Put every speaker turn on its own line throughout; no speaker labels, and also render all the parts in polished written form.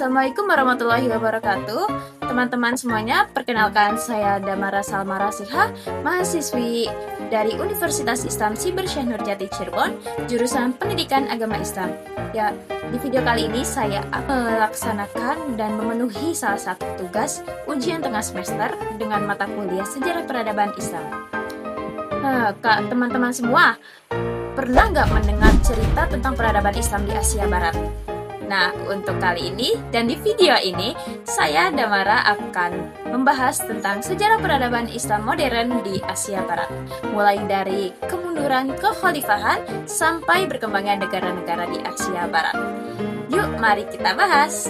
Assalamualaikum warahmatullahi wabarakatuh. Teman-teman semuanya, perkenalkan saya Damara Salma Rasihah, mahasiswi dari Universitas Islam Siber Syekh Nurjati Cirebon, jurusan Pendidikan Agama Islam. Ya, di video kali ini saya akan melaksanakan dan memenuhi salah satu tugas ujian tengah semester dengan mata kuliah Sejarah Peradaban Islam. Kak, teman-teman semua, pernah nggak mendengar cerita tentang peradaban Islam di Asia Barat? Nah, untuk kali ini dan di video ini, saya Damara akan membahas tentang sejarah peradaban Islam modern di Asia Barat, mulai dari kemunduran kekhalifahan sampai berkembangnya negara-negara di Asia Barat. Yuk, mari kita bahas.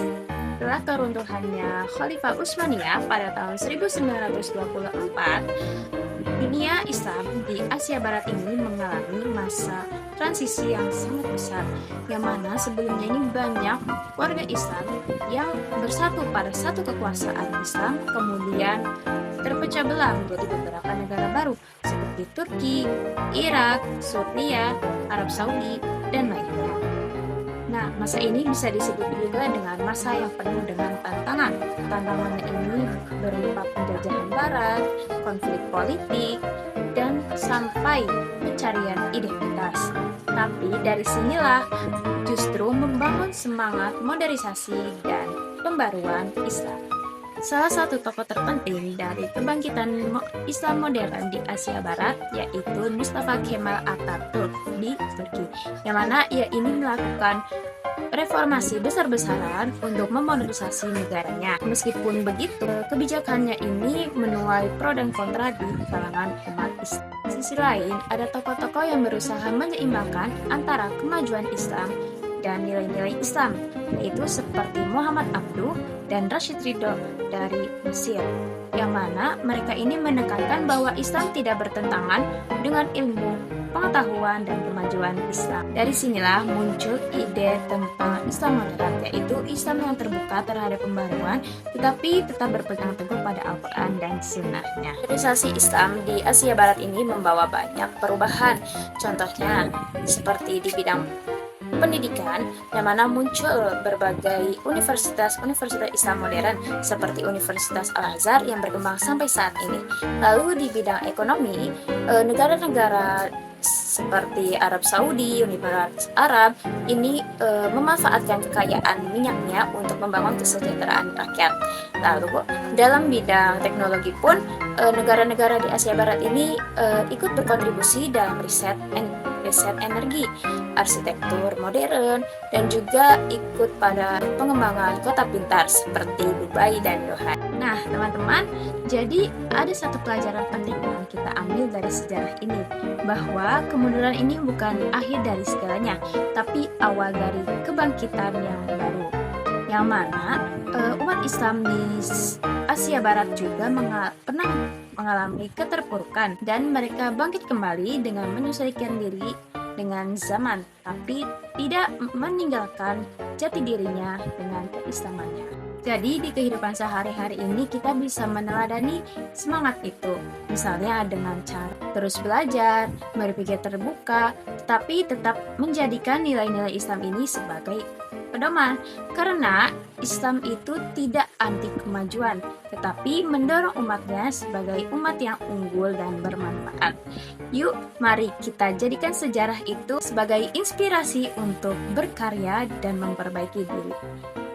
Setelah keruntuhannya Khalifah Utsmaniyah pada tahun 1924, dunia Islam di Asia Barat ini mengalami masa transisi yang sangat besar, yang mana sebelumnya ini banyak warga Islam yang bersatu pada satu kekuasaan Islam, kemudian terpecah belah menjadi beberapa negara baru seperti Turki, Irak, Suriah, Arab Saudi, dan lainnya. Nah, masa ini bisa disebut juga dengan masa yang penuh dengan tantangan. Tantangannya ini berupa penjajahan barat, konflik politik, dan sampai pencarian identitas. Tapi dari sinilah justru membangun semangat modernisasi dan pembaruan Islam. Salah satu tokoh terpenting dari kebangkitan Islam modern di Asia Barat yaitu Mustafa Kemal Atatürk di Turki, yang mana ia ini melakukan reformasi besar-besaran untuk memodernisasi negaranya. Meskipun begitu, kebijakannya ini menuai pro dan kontra di kalangan umat Islam. Di sisi lain, ada tokoh-tokoh yang berusaha menyeimbangkan antara kemajuan Islam dan nilai-nilai Islam, yaitu seperti Muhammad Abduh dan Rashid Ridho dari Mesir, yang mana mereka ini menekankan bahwa Islam tidak bertentangan dengan ilmu, pengetahuan, dan kemajuan Islam. Dari sinilah muncul ide tentang Islam modern, yaitu Islam yang terbuka terhadap pembaruan, tetapi tetap berpegang teguh pada Al-Quran dan Sunnahnya. Modernisasi Islam di Asia Barat ini membawa banyak perubahan, contohnya seperti di bidang pendidikan, yang mana muncul berbagai universitas Islam modern seperti Universitas Al-Azhar yang berkembang sampai saat ini. Lalu di bidang ekonomi, negara-negara seperti Arab Saudi, Uni Emirat Arab ini memanfaatkan kekayaan minyaknya untuk membangun kesejahteraan rakyat. Lalu dalam bidang teknologi pun negara-negara di Asia Barat ini ikut berkontribusi dalam riset energi, arsitektur modern, dan juga ikut pada pengembangan kota pintar seperti Dubai dan Doha. Nah, teman-teman, jadi ada satu pelajaran penting yang kita ambil dari sejarah ini, bahwa kemunduran ini bukan akhir dari segalanya, tapi awal dari kebangkitan yang baru. Yang mana umat Islam di Asia Barat juga pernah mengalami keterpurukan dan mereka bangkit kembali dengan menyesuaikan diri dengan zaman, tapi tidak meninggalkan jati dirinya dengan keislamannya. Jadi di kehidupan sehari-hari ini kita bisa meneladani semangat itu, misalnya dengan cara terus belajar, berpikir terbuka, tetapi tetap menjadikan nilai-nilai Islam ini sebagai pedoman, karena Islam itu tidak anti kemajuan, tetapi mendorong umatnya sebagai umat yang unggul dan bermanfaat. Yuk, mari kita jadikan sejarah itu sebagai inspirasi untuk berkarya dan memperbaiki diri.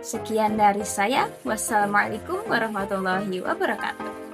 Sekian dari saya. Wassalamualaikum warahmatullahi wabarakatuh.